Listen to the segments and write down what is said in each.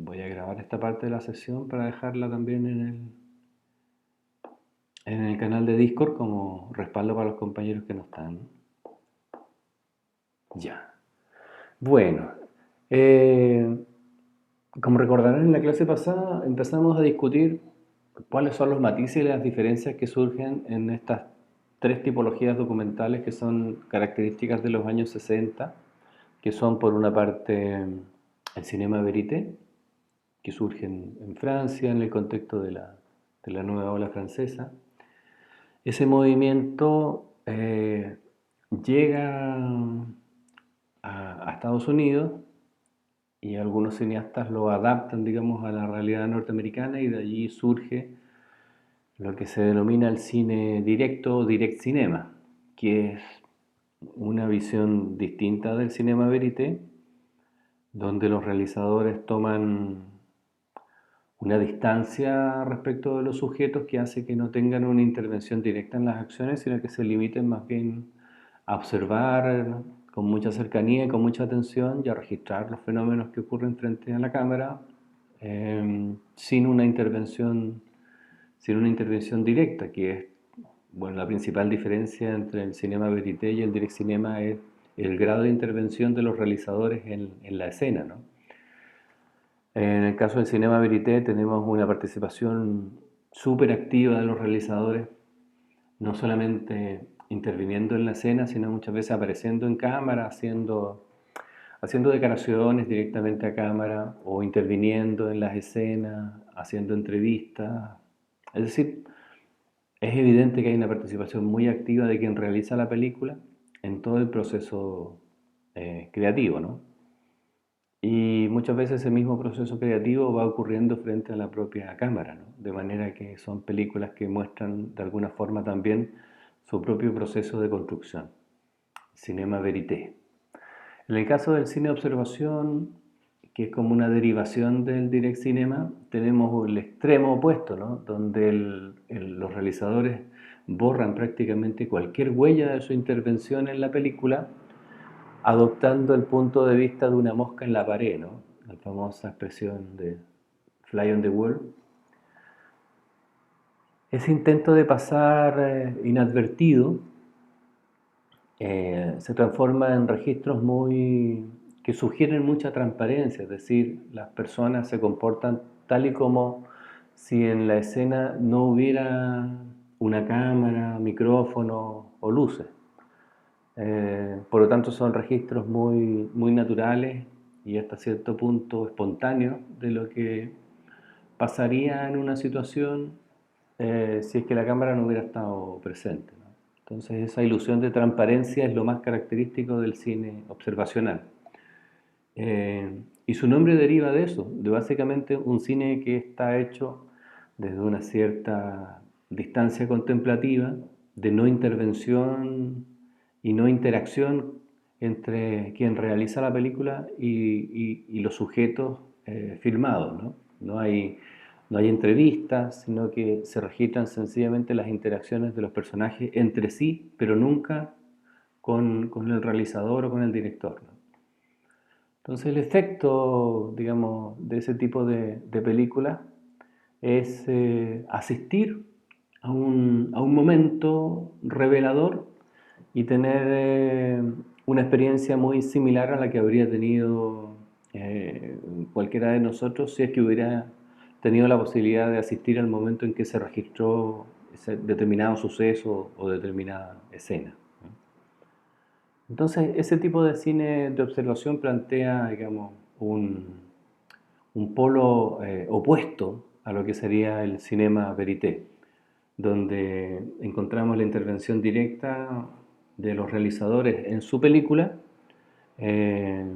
Voy a grabar esta parte de la sesión para dejarla también en el canal de Discord como respaldo para los compañeros que no están. Ya. Bueno, eh, como recordarán en la clase pasada empezamos a discutir cuáles son los matices y las diferencias que surgen en estas tres tipologías documentales que son características de los años 60, que son por una parte el cinema verité, que surge en Francia en el contexto de la nueva ola francesa. Ese movimiento llega a Estados Unidos y algunos cineastas lo adaptan, digamos, a la realidad norteamericana y de allí surge lo que se denomina el cine directo o direct cinema, que es una visión distinta del cinema verité, donde los realizadores toman una distancia respecto de los sujetos que hace que no tengan una intervención directa en las acciones, sino que se limiten más bien a observar con mucha cercanía y con mucha atención y a registrar los fenómenos que ocurren frente a la cámara sin sin una intervención directa, que es, bueno, la principal diferencia entre el cinema verité y el direct cinema es el grado de intervención de los realizadores en la escena, ¿no? En el caso del cinema verité tenemos una participación súper activa de los realizadores, no solamente interviniendo en la escena, sino muchas veces apareciendo en cámara, haciendo declaraciones directamente a cámara o interviniendo en las escenas, haciendo entrevistas. Es decir, es evidente que hay una participación muy activa de quien realiza la película en todo el proceso creativo, ¿no? Y muchas veces ese mismo proceso creativo va ocurriendo frente a la propia cámara, ¿no? De manera que son películas que muestran de alguna forma también su propio proceso de construcción. Cinema verité. En el caso del cine de observación, que es como una derivación del direct cinema, tenemos el extremo opuesto, ¿no? Donde los realizadores borran prácticamente cualquier huella de su intervención en la película, adoptando el punto de vista de una mosca en la pared, ¿no? La famosa expresión de fly on the wall. Ese intento de pasar inadvertido se transforma en registros que sugieren mucha transparencia, es decir, las personas se comportan tal y como si en la escena no hubiera una cámara, micrófono o luces. Por lo tanto son registros muy naturales y hasta cierto punto espontáneos de lo que pasaría en una situación si es que la cámara no hubiera estado presente, ¿no? Entonces esa ilusión de transparencia es lo más característico del cine observacional. Y su nombre deriva de eso, de básicamente un cine que está hecho desde una cierta distancia contemplativa, de no intervención y no interacción entre quien realiza la película y los sujetos filmados, ¿no? No hay entrevistas, sino que se registran sencillamente las interacciones de los personajes entre sí, pero nunca con el realizador o con el director, ¿no? Entonces el efecto, digamos, de ese tipo de películas es asistir a un momento revelador y tener una experiencia muy similar a la que habría tenido cualquiera de nosotros si es que hubiera tenido la posibilidad de asistir al momento en que se registró ese determinado suceso o determinada escena. Entonces, ese tipo de cine de observación plantea, digamos, un polo opuesto a lo que sería el cinema verité, donde encontramos la intervención directa de los realizadores en su película, eh,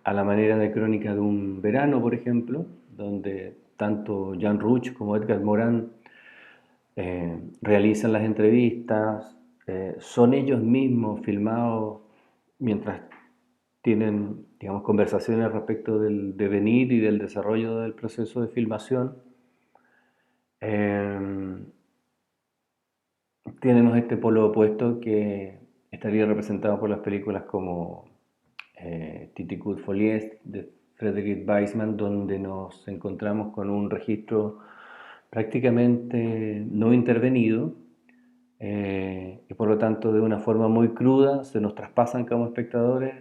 a la manera de Crónica de un verano, por ejemplo, donde tanto Jean Rouch como Edgar Morin realizan las entrevistas, son ellos mismos filmados mientras tienen, digamos, conversaciones respecto del devenir y del desarrollo del proceso de filmación. Eh, Tenemos este polo opuesto que estaría representado por las películas como Titicut Folies de Frederick Weissman, donde nos encontramos con un registro prácticamente no intervenido, y por lo tanto de una forma muy cruda se nos traspasan como espectadores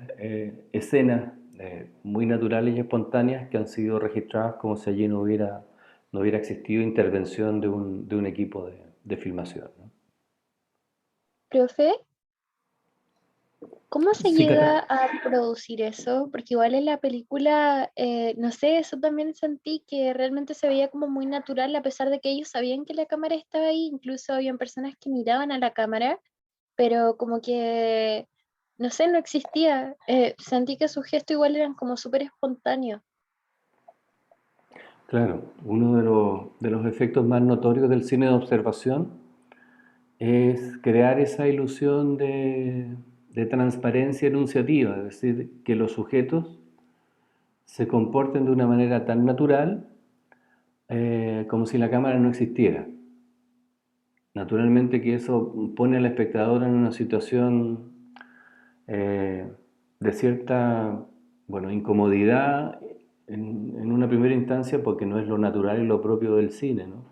escenas muy naturales y espontáneas que han sido registradas como si allí no hubiera existido intervención de un equipo de filmación, ¿no? Profe, ¿cómo se Sí, llega Cata. a producir eso? Porque igual en la película, no sé, eso también sentí que realmente se veía como muy natural, a pesar de que ellos sabían que la cámara estaba ahí, incluso habían personas que miraban a la cámara, pero como que, no sé, no existía. Sentí que sus gestos igual eran como súper espontáneos. Claro, uno de los efectos más notorios del cine de observación es crear esa ilusión de transparencia enunciativa, es decir, que los sujetos se comporten de una manera tan natural como si la cámara no existiera. Naturalmente que eso pone al espectador en una situación eh, de cierta, bueno, incomodidad en una primera instancia porque no es lo natural y lo propio del cine, ¿no?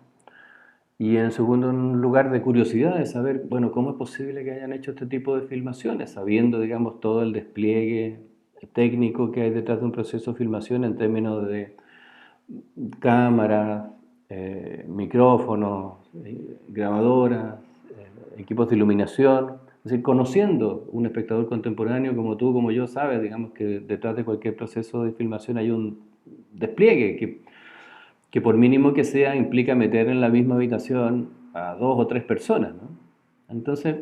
Y en segundo lugar de curiosidad de saber, bueno, cómo es posible que hayan hecho este tipo de filmaciones, sabiendo, digamos, todo el despliegue técnico que hay detrás de un proceso de filmación en términos de cámaras, micrófonos, grabadoras, equipos de iluminación. Es decir, conociendo un espectador contemporáneo como tú, como yo, sabes, digamos, que detrás de cualquier proceso de filmación hay un despliegue que por mínimo que sea implica meter en la misma habitación a dos o tres personas, ¿no? Entonces,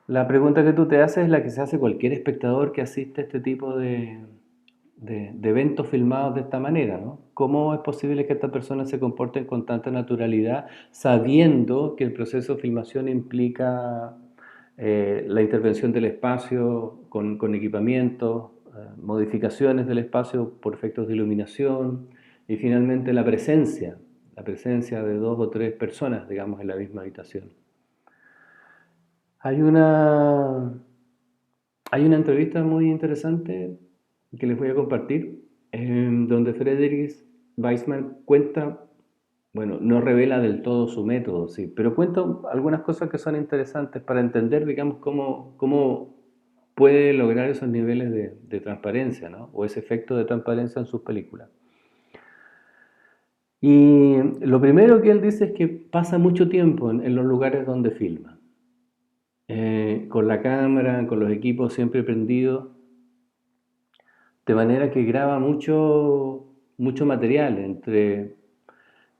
la pregunta que tú te haces es la que se hace cualquier espectador que asiste a este tipo de eventos filmados de esta manera, ¿no? ¿Cómo es posible que estas personas se comporten con tanta naturalidad sabiendo que el proceso de filmación implica la intervención del espacio con equipamiento, modificaciones del espacio por efectos de iluminación y finalmente la presencia de dos o tres personas, digamos, en la misma habitación? Hay una, hay una entrevista muy interesante que les voy a compartir, donde Frederick Weissman cuenta, bueno, no revela del todo su método, sí, pero cuenta algunas cosas que son interesantes para entender, digamos, cómo puede lograr esos niveles de transparencia, ¿no? O ese efecto de transparencia en sus películas. Y lo primero que él dice es que pasa mucho tiempo en los lugares donde filma, con la cámara, con los equipos siempre prendidos, de manera que graba mucho material, entre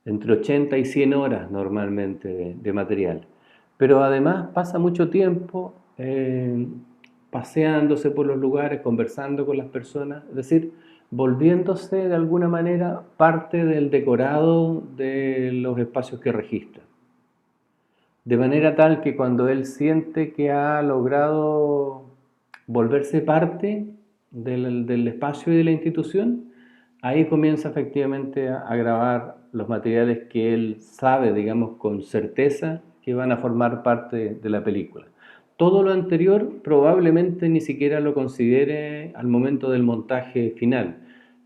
80 y 100 horas normalmente de material. Pero además pasa mucho tiempo paseándose por los lugares, conversando con las personas, es decir, volviéndose de alguna manera parte del decorado de los espacios que registra. De manera tal que cuando él siente que ha logrado volverse parte del espacio y de la institución, ahí comienza efectivamente a grabar los materiales que él sabe, digamos, con certeza que van a formar parte de la película. Todo lo anterior probablemente ni siquiera lo considere al momento del montaje final,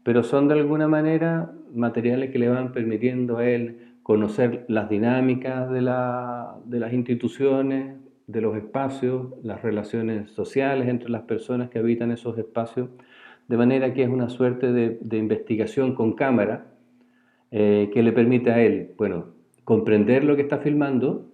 pero son de alguna manera materiales que le van permitiendo a él conocer las dinámicas de las instituciones, de los espacios, las relaciones sociales entre las personas que habitan esos espacios, de manera que es una suerte de investigación con cámara que le permite a él, bueno, comprender lo que está filmando,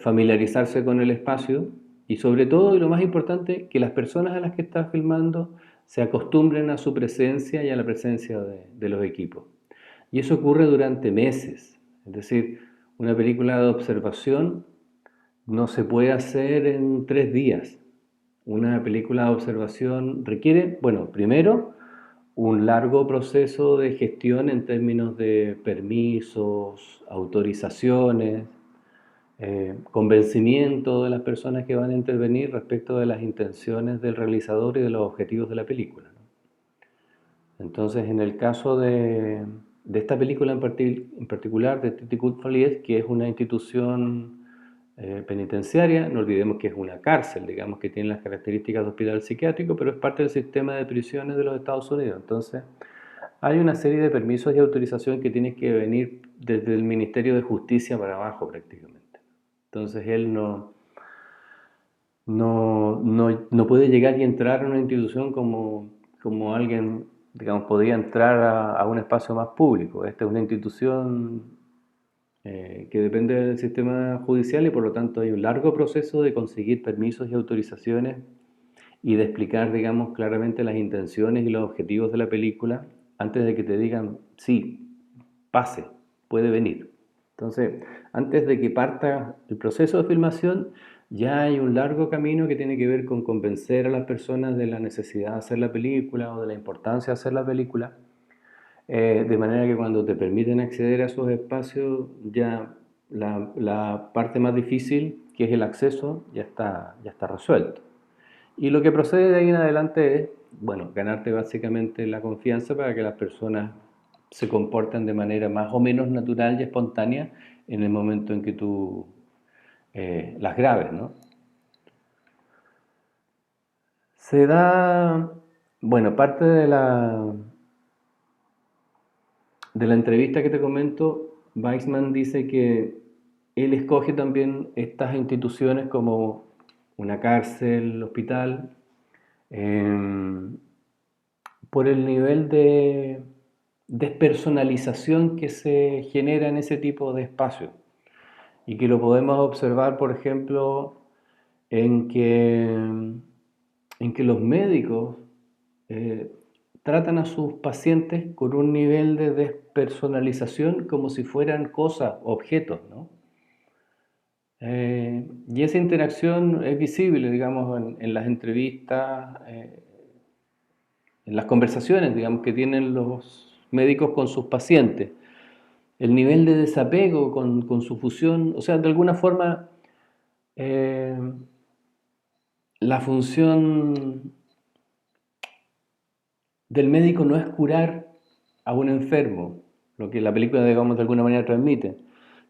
familiarizarse con el espacio y sobre todo, y lo más importante, que las personas a las que está filmando se acostumbren a su presencia y a la presencia de los equipos. Y eso ocurre durante meses. Es decir, una película de observación no se puede hacer en 3 días. Una película de observación requiere, bueno, primero, un largo proceso de gestión en términos de permisos, autorizaciones, convencimiento de las personas que van a intervenir respecto de las intenciones del realizador y de los objetivos de la película, ¿no? Entonces, en el caso de esta película en particular, de Titi Goodfallies, que es una institución penitenciaria. No olvidemos que es una cárcel, digamos que tiene las características de hospital psiquiátrico, pero es parte del sistema de prisiones de los Estados Unidos. Entonces, hay una serie de permisos y autorización que tienen que venir desde el Ministerio de Justicia para abajo prácticamente. Entonces, él no puede llegar y entrar a una institución como alguien, digamos, podría entrar a un espacio más público. Esta es una institución que depende del sistema judicial y por lo tanto hay un largo proceso de conseguir permisos y autorizaciones y de explicar, digamos, claramente las intenciones y los objetivos de la película antes de que te digan, sí, pase, puede venir. Entonces, antes de que parta el proceso de filmación, ya hay un largo camino que tiene que ver con convencer a las personas de la necesidad de hacer la película o de la importancia de hacer la película, de manera que cuando te permiten acceder a esos espacios, ya la parte más difícil, que es el acceso, ya está resuelto. Y lo que procede de ahí en adelante es, bueno, ganarte básicamente la confianza para que las personas se comporten de manera más o menos natural y espontánea en el momento en que tú las grabes, ¿no? Se da, bueno, parte de la entrevista que te comento, Weissman dice que él escoge también estas instituciones como una cárcel, hospital, eh, por el nivel de despersonalización que se genera en ese tipo de espacios y que lo podemos observar, por ejemplo, en que los médicos eh, tratan a sus pacientes con un nivel de despersonalización como si fueran cosas, objetos, ¿no? Y esa interacción es visible, digamos, en las entrevistas, en las conversaciones, digamos, que tienen los médicos con sus pacientes. El nivel de desapego con su fusión, o sea, de alguna forma, eh, la función del médico no es curar a un enfermo, lo que la película, digamos, de alguna manera transmite,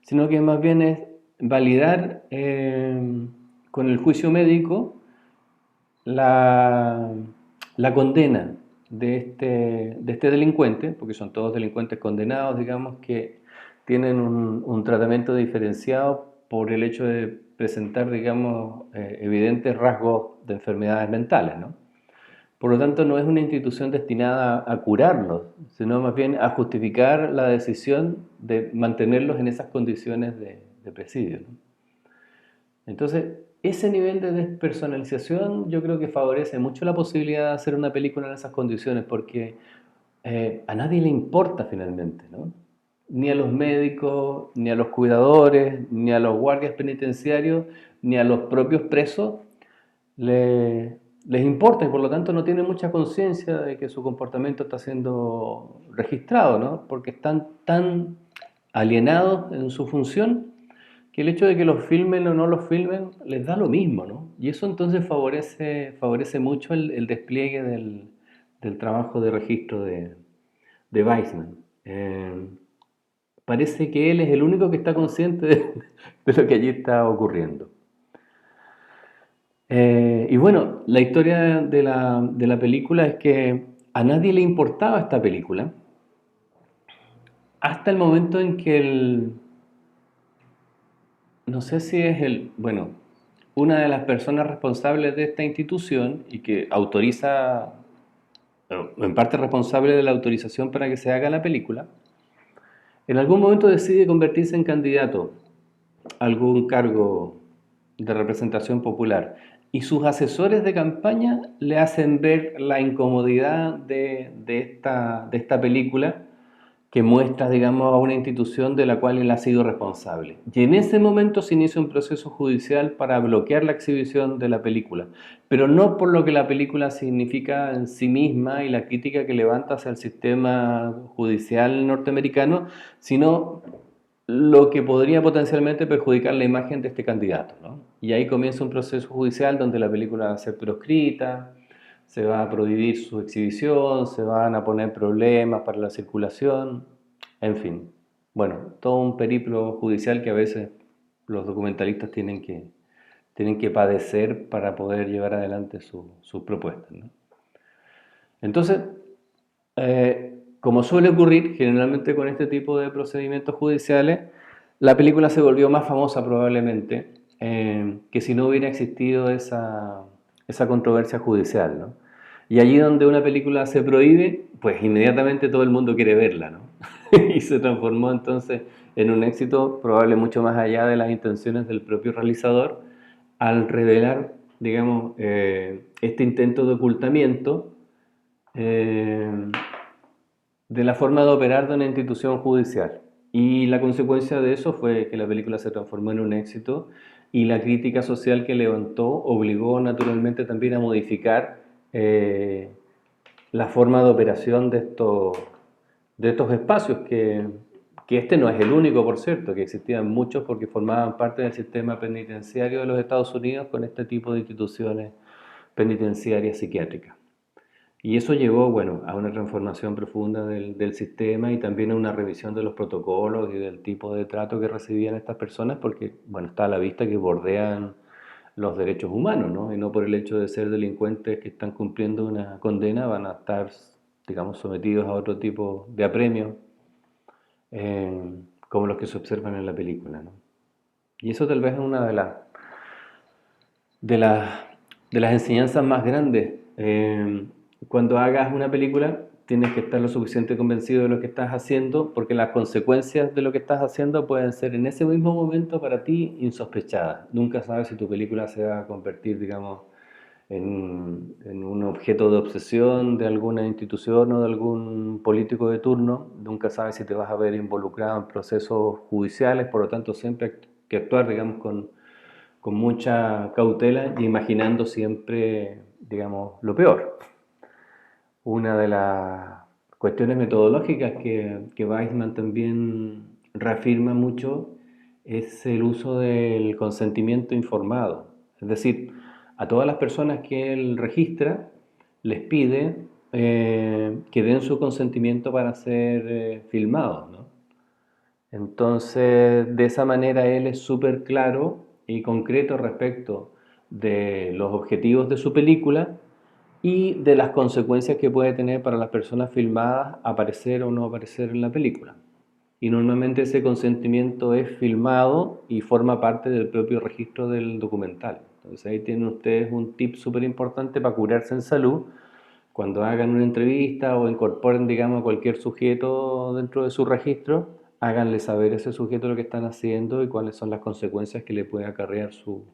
sino que más bien es validar con el juicio médico la, la condena de este delincuente, porque son todos delincuentes condenados, digamos, que tienen un tratamiento diferenciado por el hecho de presentar, digamos, evidentes rasgos de enfermedades mentales, ¿no? Por lo tanto, no es una institución destinada a curarlos, sino más bien a justificar la decisión de mantenerlos en esas condiciones de presidio, ¿no? Entonces, ese nivel de despersonalización yo creo que favorece mucho la posibilidad de hacer una película en esas condiciones, porque a nadie le importa finalmente, ¿no? Ni a los médicos, ni a los cuidadores, ni a los guardias penitenciarios, ni a los propios presos les importa y por lo tanto no tienen mucha conciencia de que su comportamiento está siendo registrado, ¿no? Porque están tan alienados en su función que el hecho de que los filmen o no los filmen les da lo mismo, ¿no? Y eso entonces favorece mucho el despliegue del trabajo de registro de Weissman. Parece que él es el único que está consciente de lo que allí está ocurriendo. Y bueno, la historia de la película es que a nadie le importaba esta película hasta el momento en que no sé si es bueno, una de las personas responsables de esta institución y que autoriza, en parte responsable de la autorización para que se haga la película, en algún momento decide convertirse en candidato a algún cargo de representación popular. Y sus asesores de campaña le hacen ver la incomodidad de esta película que muestra, digamos, a una institución de la cual él ha sido responsable. Y en ese momento se inicia un proceso judicial para bloquear la exhibición de la película, pero no por lo que la película significa en sí misma y la crítica que levanta hacia el sistema judicial norteamericano, sino lo que podría potencialmente perjudicar la imagen de este candidato, ¿no? Y ahí comienza un proceso judicial donde la película va a ser proscrita, se va a prohibir su exhibición, se van a poner problemas para la circulación, en fin. Bueno, todo un periplo judicial que a veces los documentalistas tienen que padecer para poder llevar adelante sus propuestas, ¿no? Entonces, como suele ocurrir generalmente con este tipo de procedimientos judiciales, la película se volvió más famosa probablemente que si no hubiera existido esa controversia judicial, ¿no? Y allí donde una película se prohíbe, pues inmediatamente todo el mundo quiere verla, ¿no? Y se transformó entonces en un éxito probable mucho más allá de las intenciones del propio realizador al revelar, digamos, este intento de ocultamiento eh, de la forma de operar de una institución judicial. Y la consecuencia de eso fue que la película se transformó en un éxito y la crítica social que levantó obligó naturalmente también a modificar eh, la forma de operación de estos espacios, que este no es el único, por cierto, que existían muchos porque formaban parte del sistema penitenciario de los Estados Unidos con este tipo de instituciones penitenciarias psiquiátricas. Y eso llevó, bueno, a una transformación profunda del sistema y también a una revisión de los protocolos y del tipo de trato que recibían estas personas, porque, bueno, está a la vista que bordean los derechos humanos, ¿no? Y no por el hecho de ser delincuentes que están cumpliendo una condena van a estar, digamos, sometidos a otro tipo de apremios, como los que se observan en la película, ¿no? Y eso tal vez es una de las, de las enseñanzas más grandes. Cuando hagas una película, tienes que estar lo suficiente convencido de lo que estás haciendo, porque las consecuencias de lo que estás haciendo pueden ser en ese mismo momento para ti insospechadas. Nunca sabes si tu película se va a convertir, digamos, en un objeto de obsesión de alguna institución o de algún político de turno. Nunca sabes si te vas a ver involucrado en procesos judiciales, por lo tanto siempre hay que actuar, digamos, con mucha cautela y imaginando siempre, digamos, lo peor. Una de las cuestiones metodológicas que Weisman también reafirma mucho es el uso del consentimiento informado. Es decir, a todas las personas que él registra les pide que den su consentimiento para ser filmados, ¿no? Entonces, de esa manera él es súper claro y concreto respecto de los objetivos de su película y de las consecuencias que puede tener para las personas filmadas aparecer o no aparecer en la película. Y normalmente ese consentimiento es filmado y forma parte del propio registro del documental. Entonces ahí tienen ustedes un tip súper importante para curarse en salud. Cuando hagan una entrevista o incorporen, digamos, a cualquier sujeto dentro de su registro, háganle saber a ese sujeto lo que están haciendo y cuáles son las consecuencias que le puede acarrear su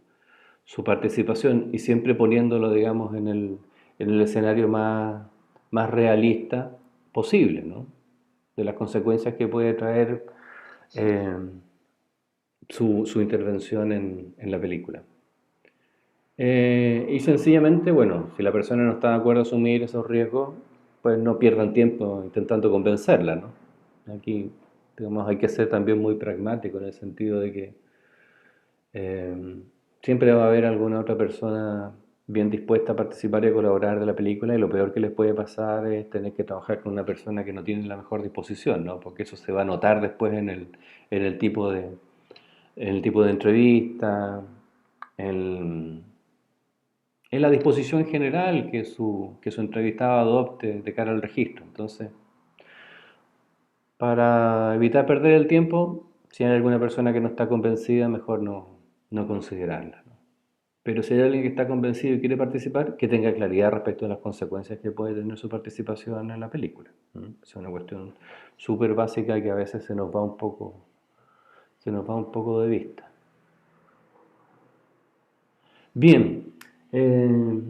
participación y siempre poniéndolo, digamos, en el escenario más realista posible, ¿no? De las consecuencias que puede traer eh, su intervención en la película. Y sencillamente, bueno, si la persona no está de acuerdo a asumir esos riesgos, pues no pierdan tiempo intentando convencerla, ¿no? Aquí, digamos, hay que ser también muy pragmático en el sentido de que eh, siempre va a haber alguna otra persona bien dispuesta a participar y a colaborar de la película y lo peor que les puede pasar es tener que trabajar con una persona que no tiene la mejor disposición, ¿no? Porque eso se va a notar después en el tipo en el tipo de entrevista, en, en la disposición general que su entrevistado adopte de cara al registro. Entonces, para evitar perder el tiempo, si hay alguna persona que no está convencida, mejor no considerarla, ¿no? Pero si hay alguien que está convencido y quiere participar, que tenga claridad respecto a las consecuencias que puede tener su participación en la película. Es una cuestión súper básica que a veces se nos va un poco de vista. Bien, eh,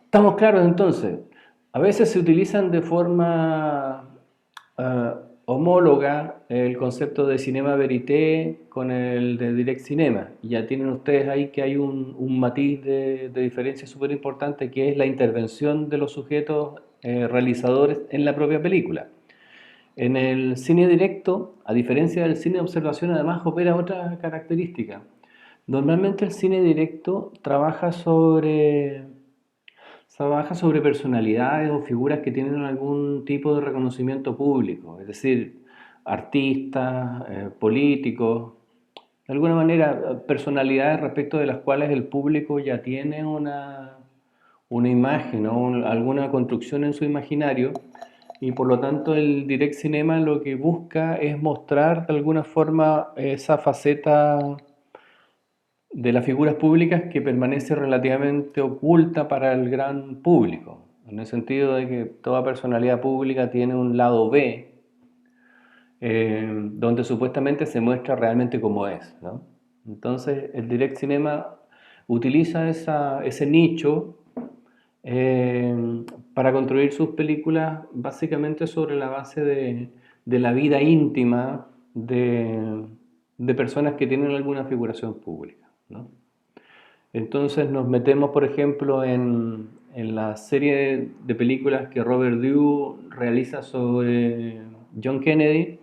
estamos claros entonces. A veces se utilizan de forma homóloga el concepto de cinema verité con el de direct cinema. Y ya tienen ustedes ahí que hay un matiz de diferencia súper importante que es la intervención de los sujetos realizadores en la propia película. En el cine directo, a diferencia del cine de observación, además opera otra característica. Normalmente el cine directo trabaja sobre personalidades o figuras que tienen algún tipo de reconocimiento público, es decir, artistas, políticos, de alguna manera, personalidades respecto de las cuales el público ya tiene una imagen o alguna construcción en su imaginario, y por lo tanto el direct cinema lo que busca es mostrar de alguna forma esa faceta de las figuras públicas que permanece relativamente oculta para el gran público, en el sentido de que toda personalidad pública tiene un lado B, donde supuestamente se muestra realmente cómo es, ¿no? Entonces el direct cinema utiliza ese nicho para construir sus películas básicamente sobre la base de la vida íntima de personas que tienen alguna figuración pública, ¿no? Entonces nos metemos, por ejemplo, en la serie de películas que Robert Duvall realiza sobre John Kennedy.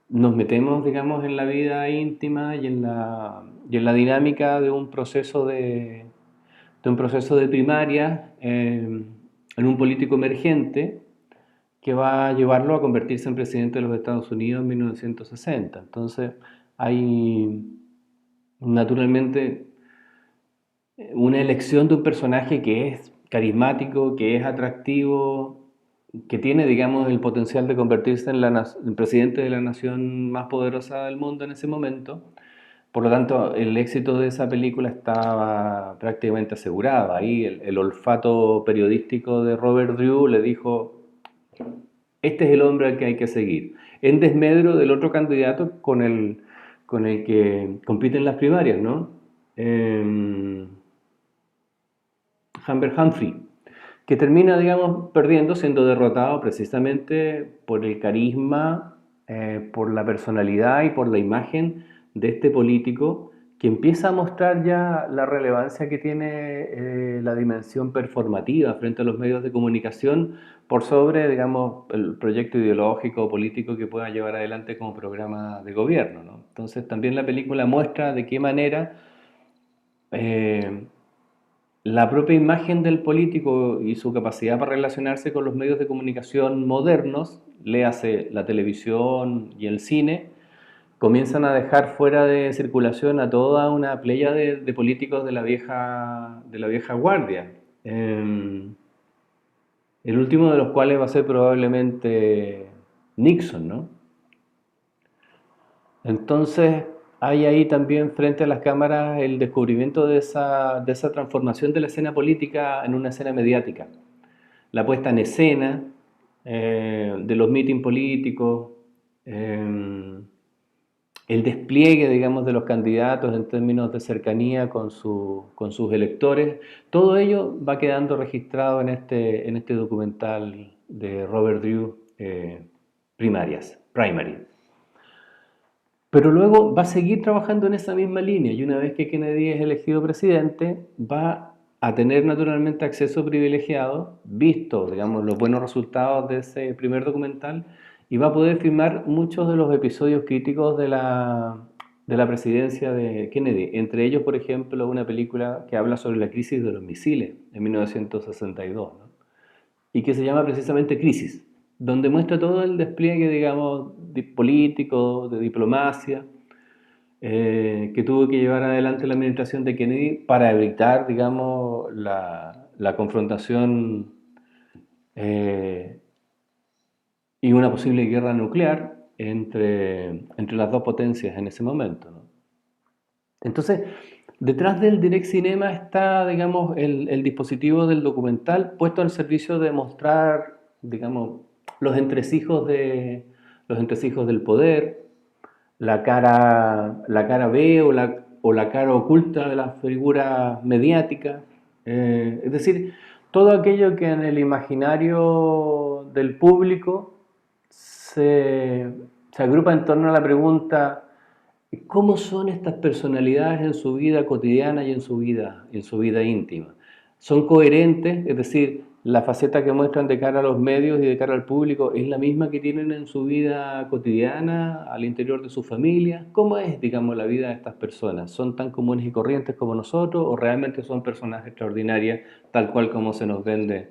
Nos metemos, digamos, en la vida íntima y en la dinámica de un proceso de primaria en un político emergente que va a llevarlo a convertirse en presidente de los Estados Unidos en 1960. Entonces hay naturalmente una elección de un personaje que es carismático, que es atractivo, que tiene, digamos, el potencial de convertirse en el presidente de la nación más poderosa del mundo en ese momento. Por lo tanto, el éxito de esa película estaba prácticamente asegurado. Ahí el olfato periodístico de Robert Drew le dijo, este es el hombre al que hay que seguir. En desmedro del otro candidato con el que compiten las primarias, ¿no? Humbert Humphrey, que termina, digamos, perdiendo, siendo derrotado precisamente por el carisma, por la personalidad y por la imagen de este político que empieza a mostrar ya la relevancia que tiene la dimensión performativa frente a los medios de comunicación por sobre, digamos, el proyecto ideológico o político que pueda llevar adelante como programa de gobierno, ¿no? Entonces también la película muestra de qué manera eh, la propia imagen del político y su capacidad para relacionarse con los medios de comunicación modernos, léase la televisión y el cine, comienzan a dejar fuera de circulación a toda una playa de políticos de la vieja guardia. El último de los cuales va a ser probablemente Nixon, ¿no? Entonces, hay ahí también frente a las cámaras el descubrimiento de esa transformación de la escena política en una escena mediática. La puesta en escena de los mítines políticos, eh, el despliegue, digamos, de los candidatos en términos de cercanía con sus electores, todo ello va quedando registrado en este documental de Robert Drew, Primary. Pero luego va a seguir trabajando en esa misma línea y una vez que Kennedy es elegido presidente, va a tener naturalmente acceso privilegiado, visto, digamos, los buenos resultados de ese primer documental, y va a poder filmar muchos de los episodios críticos de la presidencia de Kennedy. Entre ellos, por ejemplo, una película que habla sobre la crisis de los misiles en 1962, ¿no? Y que se llama precisamente Crisis, donde muestra todo el despliegue, digamos, político, de diplomacia, que tuvo que llevar adelante la administración de Kennedy para evitar, digamos, la confrontación eh, y una posible guerra nuclear entre las dos potencias en ese momento, ¿no? Entonces, detrás del direct cinema está, digamos, el dispositivo del documental puesto al servicio de mostrar, digamos, los entresijos, los entresijos del poder, la cara B o la cara oculta de la figura mediática. Es decir, todo aquello que en el imaginario del público se agrupa en torno a la pregunta: ¿cómo son estas personalidades en su vida cotidiana y en su vida íntima? ¿Son coherentes? Es decir, la faceta que muestran de cara a los medios y de cara al público es la misma que tienen en su vida cotidiana, al interior de su familia. ¿Cómo es, digamos, la vida de estas personas? ¿Son tan comunes y corrientes como nosotros o realmente son personas extraordinarias, tal cual como se nos vende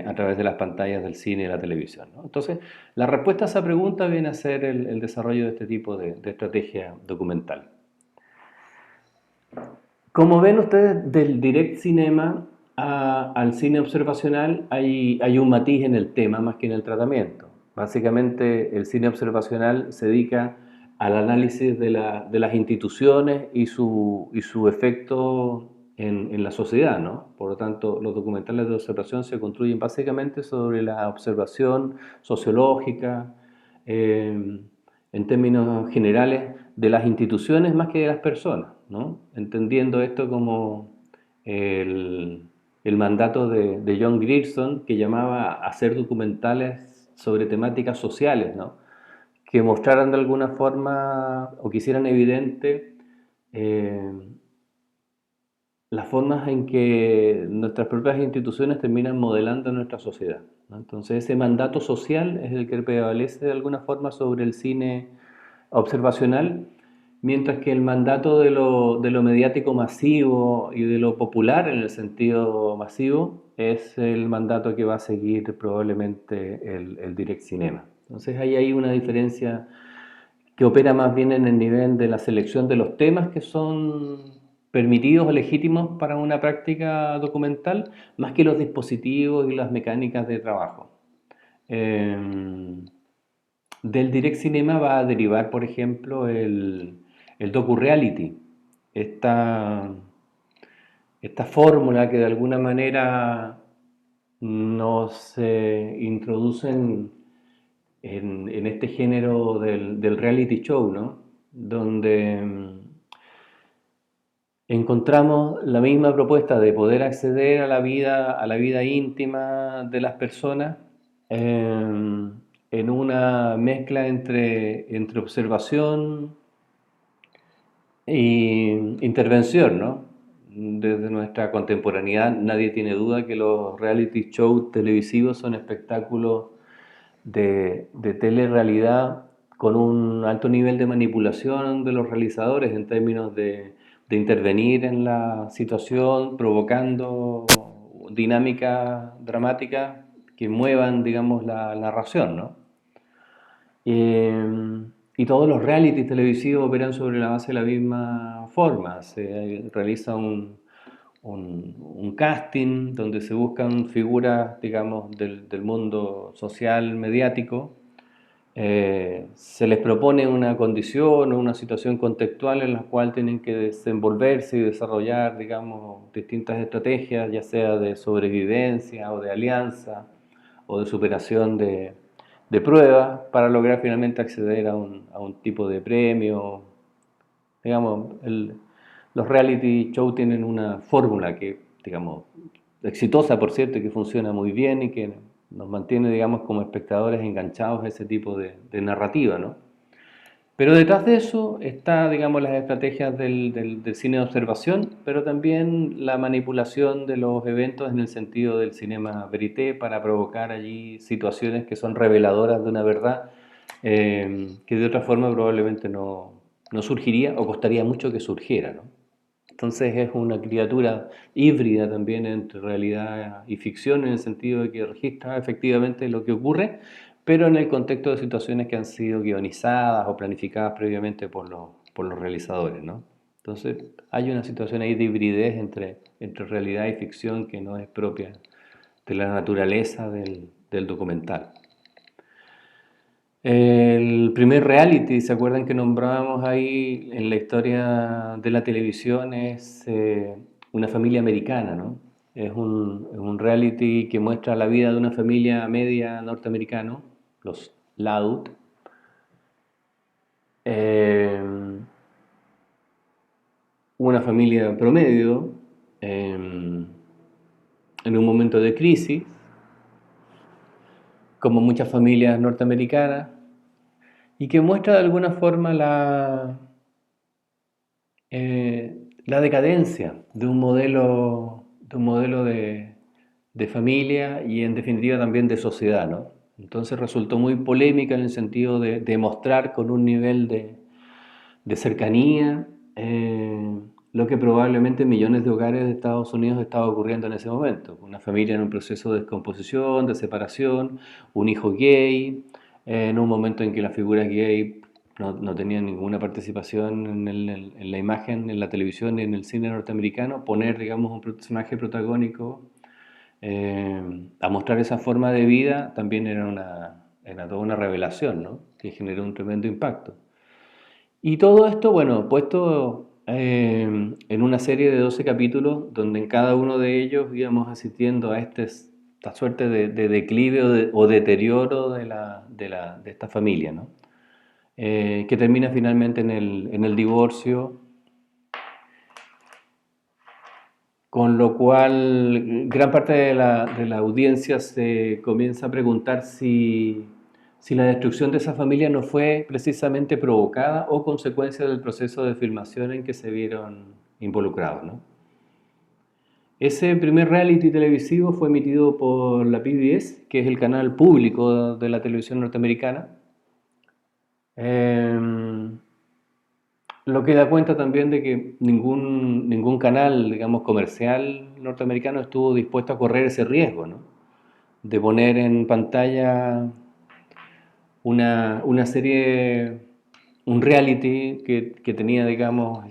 a través de las pantallas del cine y la televisión, ¿no? Entonces, la respuesta a esa pregunta viene a ser el desarrollo de este tipo de estrategia documental. Como ven ustedes, del direct cinema al cine observacional hay un matiz en el tema más que en el tratamiento. Básicamente el cine observacional se dedica al análisis de las instituciones y su efecto en la sociedad, ¿no? Por lo tanto, los documentales de observación se construyen básicamente sobre la observación sociológica, eh, en términos generales, de las instituciones más que de las personas, ¿no? Entendiendo esto como el, el mandato de John Grierson, que llamaba a hacer documentales sobre temáticas sociales, ¿no? Que mostraran de alguna forma o que hicieran evidente eh, las formas en que nuestras propias instituciones terminan modelando nuestra sociedad, ¿no? Entonces ese mandato social es el que prevalece de alguna forma sobre el cine observacional, mientras que el mandato de lo mediático masivo y de lo popular en el sentido masivo es el mandato que va a seguir probablemente el direct cinema. Entonces hay ahí una diferencia que opera más bien en el nivel de la selección de los temas que son permitidos o legítimos para una práctica documental, más que los dispositivos y las mecánicas de trabajo. Eh, del direct cinema va a derivar, por ejemplo, el docu-reality, esta, esta fórmula que de alguna manera nos introduce en este género del reality show, ¿no? Donde encontramos la misma propuesta de poder acceder a la vida íntima de las personas en una mezcla entre observación e intervención, ¿no? Desde nuestra contemporaneidad nadie tiene duda que los reality shows televisivos son espectáculos de telerrealidad con un alto nivel de manipulación de los realizadores en términos de intervenir en la situación, provocando dinámicas dramáticas que muevan, digamos, la narración, ¿no? Y todos los realities televisivos operan sobre la base de la misma forma. Se realiza un casting donde se buscan figuras, digamos, del mundo social mediático. Se les propone una condición o una situación contextual en la cual tienen que desenvolverse y desarrollar, digamos, distintas estrategias, ya sea de sobrevivencia o de alianza o de superación de pruebas para lograr finalmente acceder a un tipo de premio. Digamos, los reality show tienen una fórmula que, digamos, exitosa por cierto, y que funciona muy bien y que nos mantiene, digamos, como espectadores enganchados a ese tipo de narrativa, ¿no? Pero detrás de eso está, digamos, las estrategias del cine de observación, pero también la manipulación de los eventos en el sentido del cinema verité para provocar allí situaciones que son reveladoras de una verdad que de otra forma probablemente no surgiría o costaría mucho que surgiera, ¿no? Entonces es una criatura híbrida también entre realidad y ficción en el sentido de que registra efectivamente lo que ocurre, pero en el contexto de situaciones que han sido guionizadas o planificadas previamente por los realizadores, ¿no? Entonces hay una situación ahí de hibridez entre realidad y ficción que no es propia de la naturaleza del documental. El primer reality, ¿se acuerdan que nombrábamos ahí en la historia de la televisión? Es una familia americana, ¿no? Es un reality que muestra la vida de una familia media norteamericana, los Loud, eh, una familia promedio, en un momento de crisis, como muchas familias norteamericanas, y que muestra de alguna forma la decadencia de, un modelo de familia y en definitiva también de sociedad, ¿no? Entonces resultó muy polémica en el sentido de mostrar con un nivel de cercanía lo que probablemente en millones de hogares de Estados Unidos estaba ocurriendo en ese momento. Una familia en un proceso de descomposición, de separación, un hijo gay, en un momento en que las figuras gay no tenían ninguna participación en la imagen, en la televisión y en el cine norteamericano, poner, digamos, un personaje protagónico a mostrar esa forma de vida también era toda una revelación, ¿no? Que generó un tremendo impacto. Y todo esto, bueno, puesto en una serie de 12 capítulos, donde en cada uno de ellos íbamos asistiendo a esta suerte de declive o deterioro de esta familia, ¿no? Que termina finalmente en el divorcio, con lo cual gran parte de la audiencia se comienza a preguntar si la destrucción de esa familia no fue precisamente provocada o consecuencia del proceso de filmación en que se vieron involucrados, ¿no? Ese primer reality televisivo fue emitido por la PBS, que es el canal público de la televisión norteamericana. Lo que da cuenta también de que ningún canal, digamos, comercial norteamericano estuvo dispuesto a correr ese riesgo, ¿no? De poner en pantalla una serie, un reality que tenía, digamos,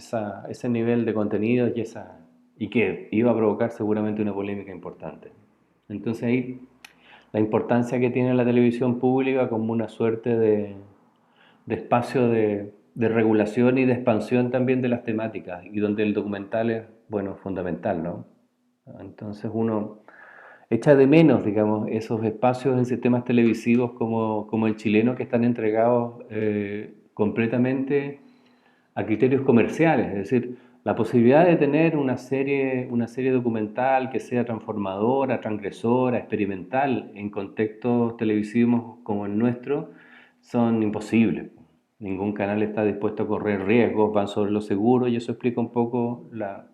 ese nivel de contenido y que iba a provocar seguramente una polémica importante. Entonces ahí la importancia que tiene la televisión pública como una suerte de espacio de regulación y de expansión también de las temáticas, y donde el documental es, bueno, fundamental, ¿no? Entonces uno echa de menos, digamos, esos espacios en sistemas televisivos como el chileno, que están entregados completamente a criterios comerciales, es decir, la posibilidad de tener una serie documental que sea transformadora, transgresora, experimental en contextos televisivos como el nuestro son imposibles. Ningún canal está dispuesto a correr riesgos, van sobre lo seguro, y eso explica un poco la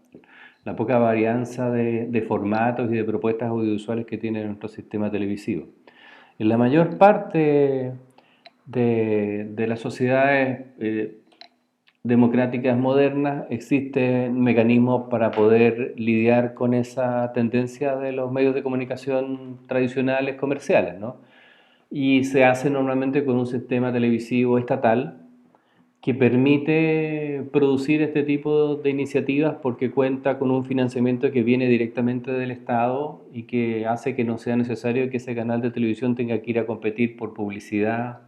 poca varianza de formatos y de propuestas audiovisuales que tiene nuestro sistema televisivo. En la mayor parte de las sociedades democráticas modernas existen mecanismos para poder lidiar con esa tendencia de los medios de comunicación tradicionales comerciales, ¿no? Y se hace normalmente con un sistema televisivo estatal que permite producir este tipo de iniciativas porque cuenta con un financiamiento que viene directamente del Estado y que hace que no sea necesario que ese canal de televisión tenga que ir a competir por publicidad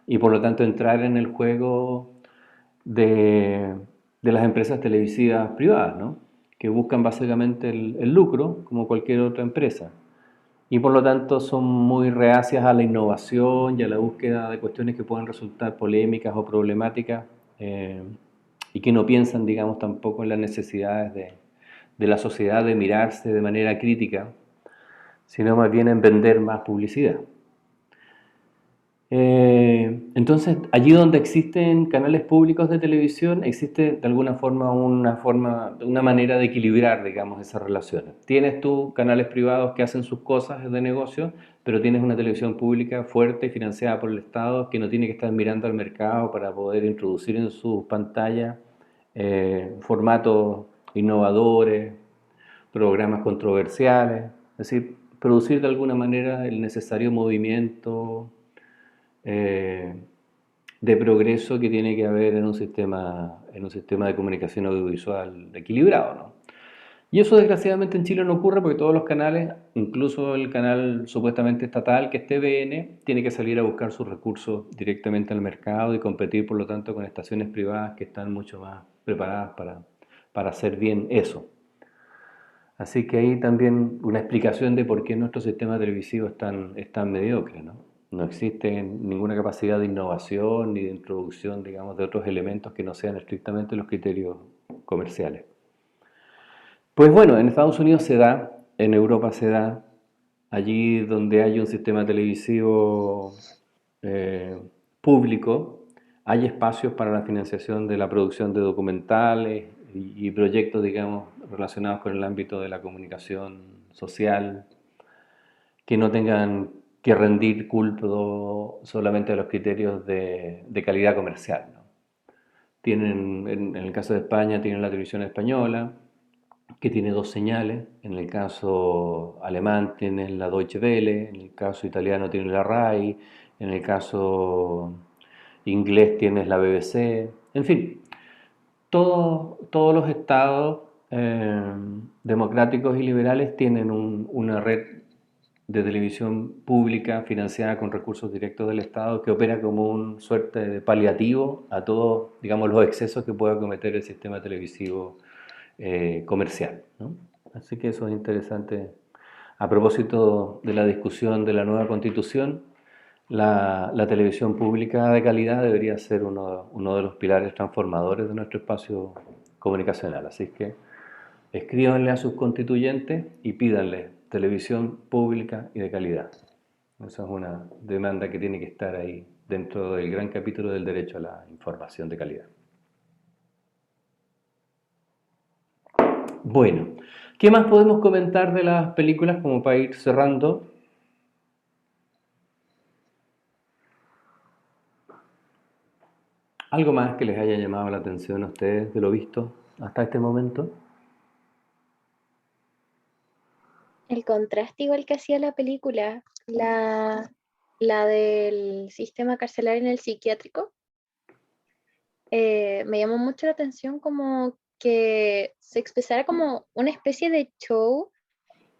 y por lo tanto entrar en el juego de, de las empresas televisivas privadas, ¿no? Que buscan básicamente el lucro como cualquier otra empresa y por lo tanto son muy reacias a la innovación y a la búsqueda de cuestiones que puedan resultar polémicas o problemáticas, eh, y que no piensan, digamos, tampoco en las necesidades de la sociedad de mirarse de manera crítica, sino más bien en vender más publicidad. Entonces, allí donde existen canales públicos de televisión, existe de alguna forma, una manera de equilibrar, digamos, esas relaciones. Tienes tú canales privados que hacen sus cosas de negocio, pero tienes una televisión pública fuerte y financiada por el Estado que no tiene que estar mirando al mercado para poder introducir en sus pantallas formatos innovadores, programas controversiales, es decir, producir de alguna manera el necesario movimiento eh, de progreso que tiene que haber en un sistema de comunicación audiovisual equilibrado, ¿no? Y eso desgraciadamente en Chile no ocurre porque todos los canales, incluso el canal supuestamente estatal que es TVN, tiene que salir a buscar sus recursos directamente al mercado y competir por lo tanto con estaciones privadas que están mucho más preparadas para hacer bien eso. Así que ahí también una explicación de por qué nuestro sistema televisivo es tan mediocre, ¿no? No existe ninguna capacidad de innovación ni de introducción, digamos, de otros elementos que no sean estrictamente los criterios comerciales. Pues bueno, en Estados Unidos se da, en Europa se da, allí donde hay un sistema televisivo eh, público, hay espacios para la financiación de la producción de documentales y proyectos, digamos, relacionados con el ámbito de la comunicación social, que no tengan que rendir culto solamente a los criterios de calidad comercial, ¿no? Tienen, en el caso de España, tienen la televisión española, que tiene dos señales. En el caso alemán tienen la Deutsche Welle, en el caso italiano tienen la RAI, en el caso inglés tienes la BBC, en fin, todos los estados democráticos y liberales tienen una red de televisión pública financiada con recursos directos del Estado que opera como una suerte de paliativo a todos, digamos, los excesos que pueda cometer el sistema televisivo comercial, ¿no? Así que eso es interesante. A propósito de la discusión de la nueva constitución, la televisión pública de calidad debería ser uno de los pilares transformadores de nuestro espacio comunicacional. Así que escríbanle a sus constituyentes y pídanle televisión pública y de calidad. Esa es una demanda que tiene que estar ahí dentro del gran capítulo del derecho a la información de calidad. Bueno, ¿qué más podemos comentar de las películas como para ir cerrando? ¿Algo más que les haya llamado la atención a ustedes de lo visto hasta este momento? El contraste igual que hacía la película, la del sistema carcelario en el psiquiátrico, me llamó mucho la atención como que se expresara como una especie de show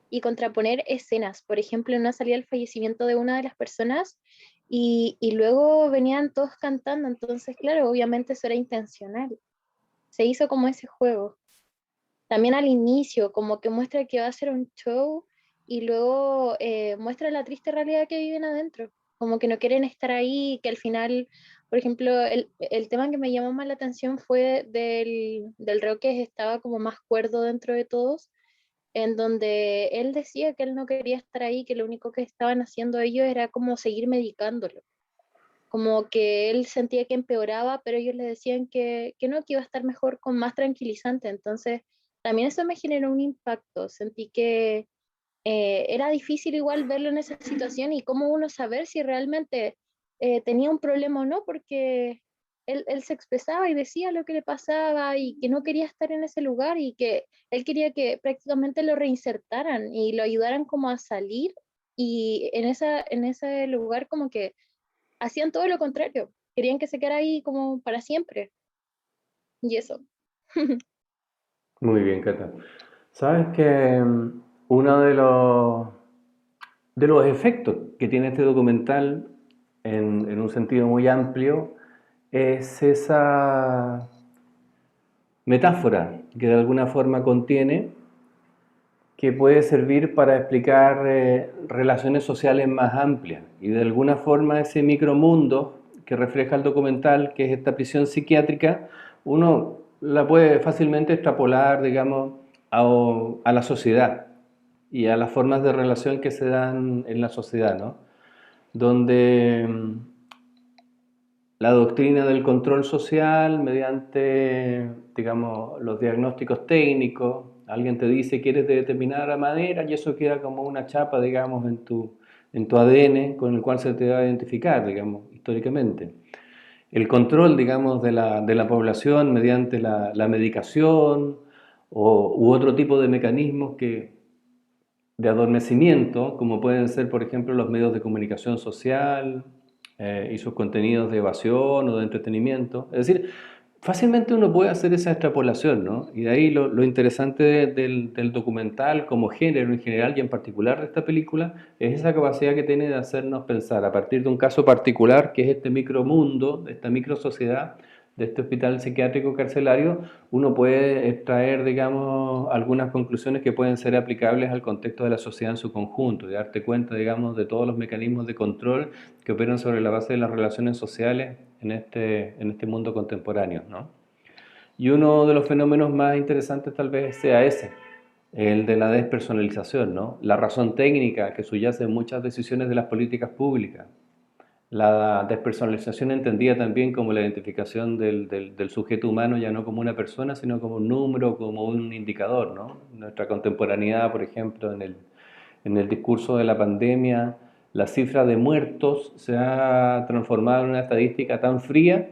y contraponer escenas. Por ejemplo, en una salida el fallecimiento de una de las personas y luego venían todos cantando, entonces claro, obviamente eso era intencional. Se hizo como ese juego. También al inicio, como que muestra que va a ser un show y luego muestra la triste realidad que viven adentro, como que no quieren estar ahí, que al final, por ejemplo, el tema que me llamó más la atención fue del reo que estaba como más cuerdo dentro de todos, en donde él decía que él no quería estar ahí, que lo único que estaban haciendo ellos era como seguir medicándolo, como que él sentía que empeoraba, pero ellos le decían que no, que iba a estar mejor con más tranquilizante. Entonces, también eso me generó un impacto. Sentí que era difícil igual verlo en esa situación y cómo uno saber si realmente tenía un problema o no, porque él se expresaba y decía lo que le pasaba y que no quería estar en ese lugar y que él quería que prácticamente lo reinsertaran y lo ayudaran como a salir y en ese lugar como que hacían todo lo contrario, querían que se quedara ahí como para siempre. Y eso. Muy bien, Cata. Sabes que uno de los efectos que tiene este documental en un sentido muy amplio es esa metáfora que de alguna forma contiene que puede servir para explicar relaciones sociales más amplias y de alguna forma ese micromundo que refleja el documental, que es esta prisión psiquiátrica, uno la puede fácilmente extrapolar, digamos, a la sociedad y a las formas de relación que se dan en la sociedad, ¿no? Donde la doctrina del control social mediante, digamos, los diagnósticos técnicos. Alguien te dice que eres de determinada manera y eso queda como una chapa, digamos, en tu ADN con el cual se te va a identificar, digamos, históricamente. El control, digamos, de la población mediante la medicación u otro tipo de mecanismos de adormecimiento, como pueden ser, por ejemplo, los medios de comunicación social y sus contenidos de evasión o de entretenimiento. Es decir, fácilmente uno puede hacer esa extrapolación, ¿no? Y de ahí lo interesante del documental como género en general y en particular de esta película es esa capacidad que tiene de hacernos pensar a partir de un caso particular, que es este micromundo, esta microsociedad, de este hospital psiquiátrico carcelario, uno puede extraer, digamos, algunas conclusiones que pueden ser aplicables al contexto de la sociedad en su conjunto y darte cuenta, digamos, de todos los mecanismos de control que operan sobre la base de las relaciones sociales en este mundo contemporáneo, ¿no? Y uno de los fenómenos más interesantes tal vez sea ese, el de la despersonalización, ¿no? La razón técnica que subyace en muchas decisiones de las políticas públicas. La despersonalización entendida también como la identificación del sujeto humano ya no como una persona, sino como un número, como un indicador, ¿no? Nuestra contemporaneidad, por ejemplo, en el discurso de la pandemia, la cifra de muertos se ha transformado en una estadística tan fría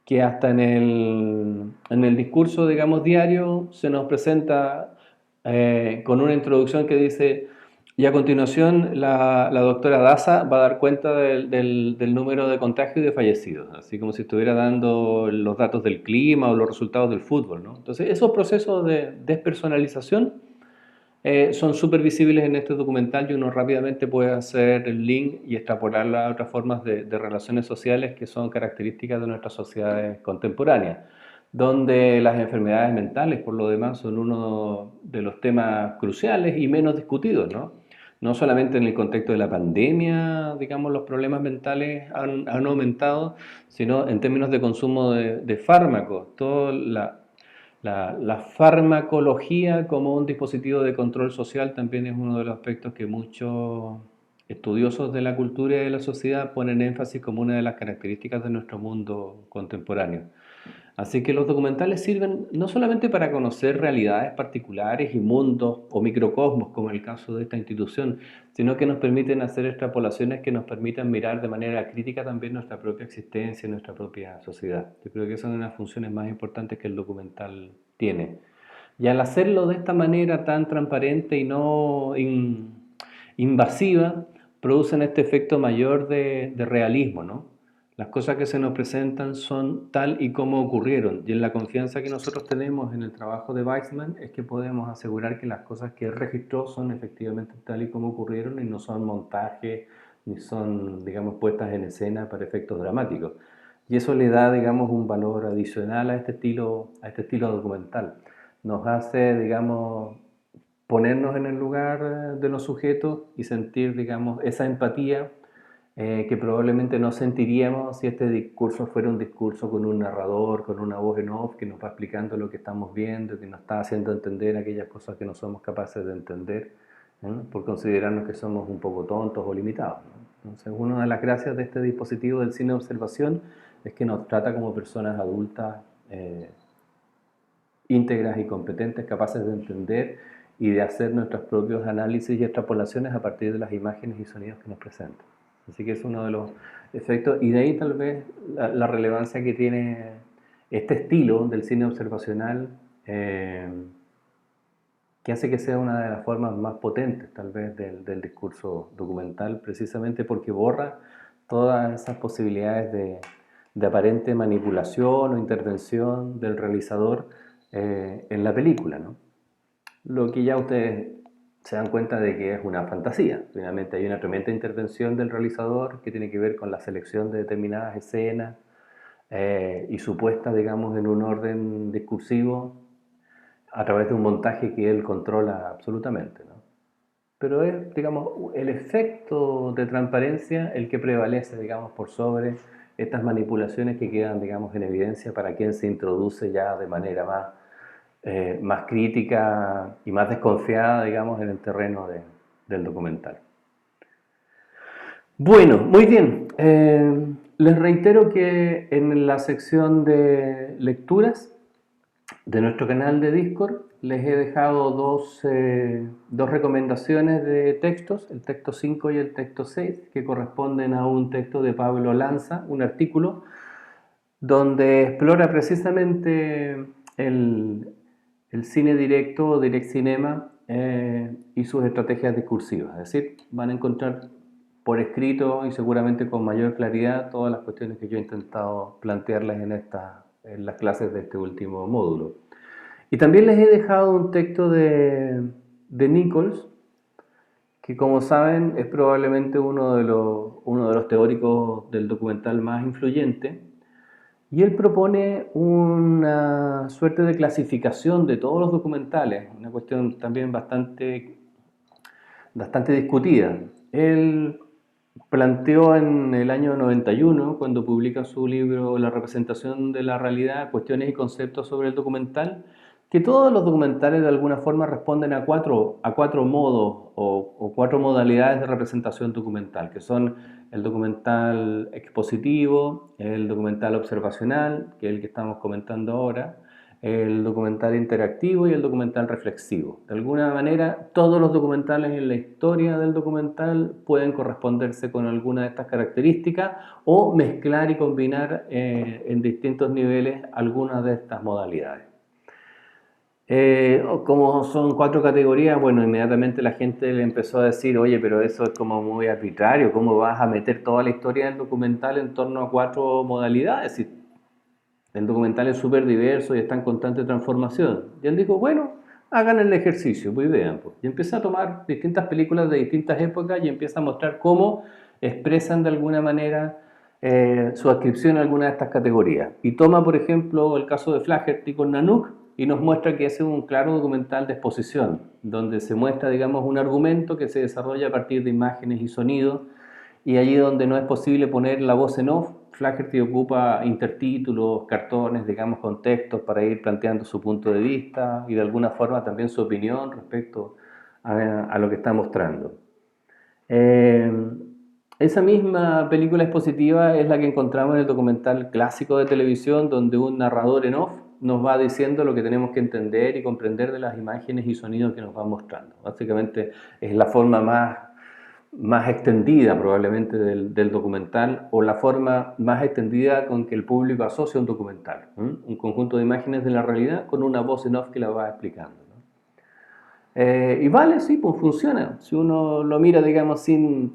que hasta en el discurso, digamos, diario se nos presenta con una introducción que dice Y a continuación, la doctora Daza va a dar cuenta del número de contagios y de fallecidos, así como si estuviera dando los datos del clima o los resultados del fútbol, ¿no? Entonces, esos procesos de despersonalización son súper visibles en este documental y uno rápidamente puede hacer el link y extrapolarlo a otras formas de relaciones sociales que son características de nuestras sociedades contemporáneas, donde las enfermedades mentales, por lo demás, son uno de los temas cruciales y menos discutidos, ¿no? No solamente en el contexto de la pandemia, digamos, los problemas mentales han aumentado, sino en términos de consumo de fármacos. Toda la farmacología como un dispositivo de control social también es uno de los aspectos que muchos estudiosos de la cultura y de la sociedad ponen énfasis como una de las características de nuestro mundo contemporáneo. Así que los documentales sirven no solamente para conocer realidades particulares y mundos o microcosmos, como en el caso de esta institución, sino que nos permiten hacer extrapolaciones que nos permitan mirar de manera crítica también nuestra propia existencia y nuestra propia sociedad. Yo creo que esa es una de las funciones más importantes que el documental tiene. Y al hacerlo de esta manera tan transparente y no invasiva, producen este efecto mayor de realismo, ¿no? Las cosas que se nos presentan son tal y como ocurrieron, y en la confianza que nosotros tenemos en el trabajo de Weissman es que podemos asegurar que las cosas que él registró son efectivamente tal y como ocurrieron y no son montajes ni son, digamos, puestas en escena para efectos dramáticos. Y eso le da, digamos, un valor adicional a este estilo documental. Nos hace, digamos, ponernos en el lugar de los sujetos y sentir, digamos, esa empatía que probablemente no sentiríamos si este discurso fuera un discurso con un narrador, con una voz en off que nos va explicando lo que estamos viendo, que nos está haciendo entender aquellas cosas que no somos capaces de entender, por considerarnos que somos un poco tontos o limitados, ¿no? Entonces, una de las gracias de este dispositivo del cine de observación es que nos trata como personas adultas íntegras y competentes, capaces de entender y de hacer nuestros propios análisis y extrapolaciones a partir de las imágenes y sonidos que nos presentan. Así que es uno de los efectos, y de ahí tal vez la relevancia que tiene este estilo del cine observacional, que hace que sea una de las formas más potentes tal vez del discurso documental, precisamente porque borra todas esas posibilidades de aparente manipulación o intervención del realizador en la película, ¿no? Lo que ya ustedes se dan cuenta de que es una fantasía. Finalmente hay una tremenda intervención del realizador que tiene que ver con la selección de determinadas escenas y su puesta, digamos, en un orden discursivo a través de un montaje que él controla absolutamente, ¿no? Pero es, digamos, el efecto de transparencia el que prevalece, digamos, por sobre estas manipulaciones que quedan, digamos, en evidencia para quien se introduce ya de manera más crítica y más desconfiada, digamos, en el terreno del documental. Bueno, muy bien. Les reitero que en la sección de lecturas de nuestro canal de Discord les he dejado dos recomendaciones de textos, el texto 5 y el texto 6, que corresponden a un texto de Pablo Lanza, un artículo donde explora precisamente el cine directo o direct cinema y sus estrategias discursivas. Es decir, van a encontrar por escrito y seguramente con mayor claridad todas las cuestiones que yo he intentado plantearles en las clases de este último módulo. Y también les he dejado un texto de Nichols, que como saben es probablemente uno de los teóricos del documental más influyente. Y él propone una suerte de clasificación de todos los documentales, una cuestión también bastante discutida. Él planteó en el año 91, cuando publica su libro La representación de la realidad, cuestiones y conceptos sobre el documental, que todos los documentales de alguna forma responden a cuatro modos o cuatro modalidades de representación documental, que son el documental expositivo, el documental observacional, que es el que estamos comentando ahora, el documental interactivo y el documental reflexivo. De alguna manera, todos los documentales en la historia del documental pueden corresponderse con alguna de estas características o mezclar y combinar en distintos niveles algunas de estas modalidades. Como son 4 categorías, bueno, inmediatamente la gente le empezó a decir, oye, pero eso es como muy arbitrario, ¿cómo vas a meter toda la historia del documental en torno a 4 modalidades? Si el documental es súper diverso y está en constante transformación. Y él dijo, bueno, hagan el ejercicio, pues vean. Pues. Y empieza a tomar distintas películas de distintas épocas y empieza a mostrar cómo expresan de alguna manera su adscripción a alguna de estas categorías. Y toma, por ejemplo, el caso de Flaherty con Nanook y nos muestra que ese es un claro documental de exposición, donde se muestra, digamos, un argumento que se desarrolla a partir de imágenes y sonidos, y allí donde no es posible poner la voz en off, Flaherty ocupa intertítulos, cartones, digamos, contextos para ir planteando su punto de vista y de alguna forma también su opinión respecto a lo que está mostrando. Eh, Esa misma película expositiva es la que encontramos en el documental clásico de televisión, donde un narrador en off nos va diciendo lo que tenemos que entender y comprender de las imágenes y sonidos que nos van mostrando. Básicamente es la forma más extendida probablemente del documental, o la forma más extendida con que el público asocia un documental, un conjunto de imágenes de la realidad con una voz en off que la va explicando. ¿No? Y vale, sí, pues funciona. Si uno lo mira, digamos, sin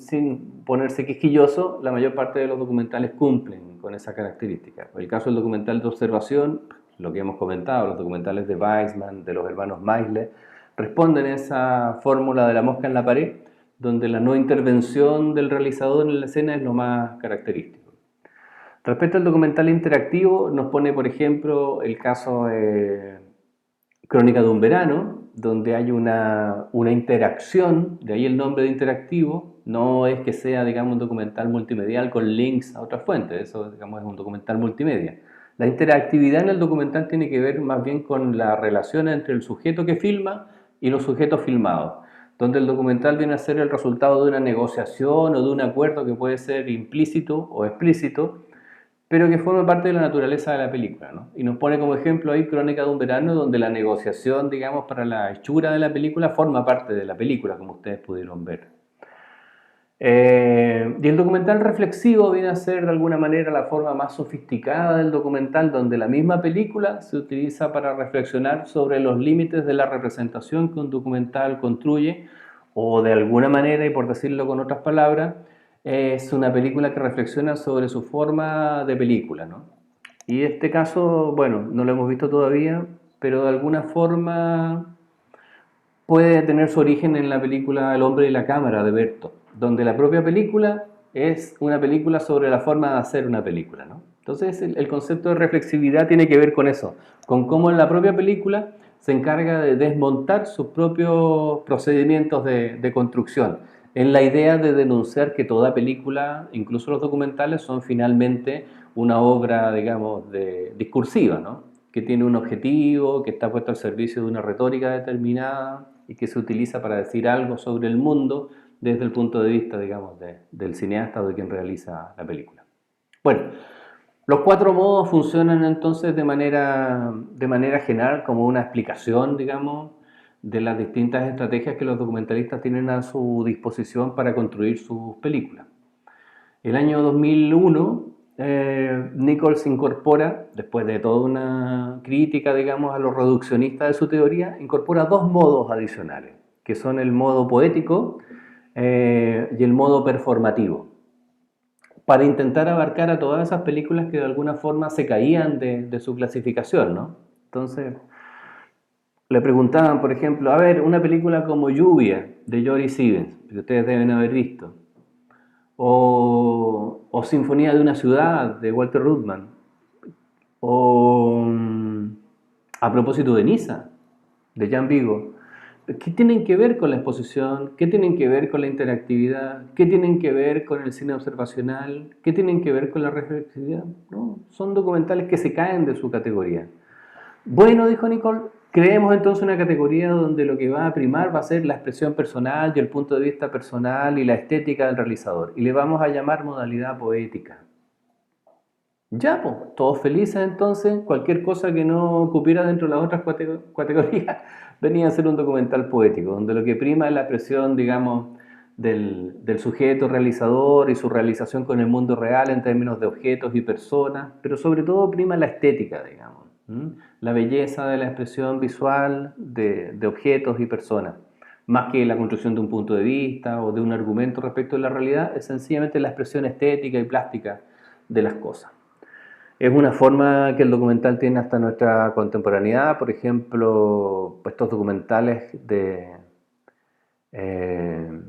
ponerse quisquilloso, la mayor parte de los documentales cumplen con esa característica. El caso del documental de observación, lo que hemos comentado, los documentales de Weizmann, de los hermanos Meisler, responden a esa fórmula de la mosca en la pared, donde la no intervención del realizador en la escena es lo más característico. Respecto al documental interactivo, nos pone, por ejemplo, el caso de Crónica de un verano, donde hay una interacción, de ahí el nombre de interactivo, no es que sea, digamos, un documental multimedial con links a otras fuentes, eso, digamos, es un documental multimedia. La interactividad en el documental tiene que ver más bien con la relación entre el sujeto que filma y los sujetos filmados, donde el documental viene a ser el resultado de una negociación o de un acuerdo que puede ser implícito o explícito, pero que forma parte de la naturaleza de la película, ¿no? Y nos pone como ejemplo ahí Crónica de un verano, donde la negociación, digamos, para la hechura de la película forma parte de la película, como ustedes pudieron ver. Y el documental reflexivo viene a ser de alguna manera la forma más sofisticada del documental, donde la misma película se utiliza para reflexionar sobre los límites de la representación que un documental construye, o de alguna manera, y por decirlo con otras palabras, es una película que reflexiona sobre su forma de película, ¿no? Y este caso, bueno, no lo hemos visto todavía, pero de alguna forma puede tener su origen en la película El hombre y la cámara de Berto, donde la propia película es una película sobre la forma de hacer una película, ¿no? Entonces el concepto de reflexividad tiene que ver con eso, con cómo en la propia película se encarga de desmontar sus propios procedimientos de construcción, en la idea de denunciar que toda película, incluso los documentales, son finalmente una obra, digamos, discursiva, ¿no? Que tiene un objetivo, que está puesto al servicio de una retórica determinada y que se utiliza para decir algo sobre el mundo desde el punto de vista, digamos, del cineasta o de quien realiza la película. Bueno, los 4 modos funcionan entonces de manera general como una explicación, digamos, de las distintas estrategias que los documentalistas tienen a su disposición para construir sus películas. El año 2001, Nichols incorpora, después de toda una crítica, digamos, a los reduccionistas de su teoría, incorpora 2 modos adicionales, que son el modo poético y el modo performativo, para intentar abarcar a todas esas películas que de alguna forma se caían de su clasificación, ¿no? Entonces, le preguntaban, por ejemplo, a ver, una película como Lluvia, de Jory Stevens, que ustedes deben haber visto, o Sinfonía de una ciudad, de Walter Ruttmann, o A propósito de Niza, de Jan Vigo. ¿Qué tienen que ver con la exposición? ¿Qué tienen que ver con la interactividad? ¿Qué tienen que ver con el cine observacional? ¿Qué tienen que ver con la reflexividad? ¿No? Son documentales que se caen de su categoría. Bueno, dijo Nicole, creemos entonces una categoría donde lo que va a primar va a ser la expresión personal y el punto de vista personal y la estética del realizador. Y le vamos a llamar modalidad poética. Ya, pues, todos felices entonces, cualquier cosa que no cupiera dentro de las otras categorías venía a ser un documental poético, donde lo que prima es la expresión, digamos, del sujeto realizador y su realización con el mundo real en términos de objetos y personas, pero sobre todo prima la estética, digamos. ¿Mm? La belleza de la expresión visual de objetos y personas, más que la construcción de un punto de vista o de un argumento respecto de la realidad, es sencillamente la expresión estética y plástica de las cosas. Es una forma que el documental tiene hasta nuestra contemporaneidad, por ejemplo, pues, estos documentales eh,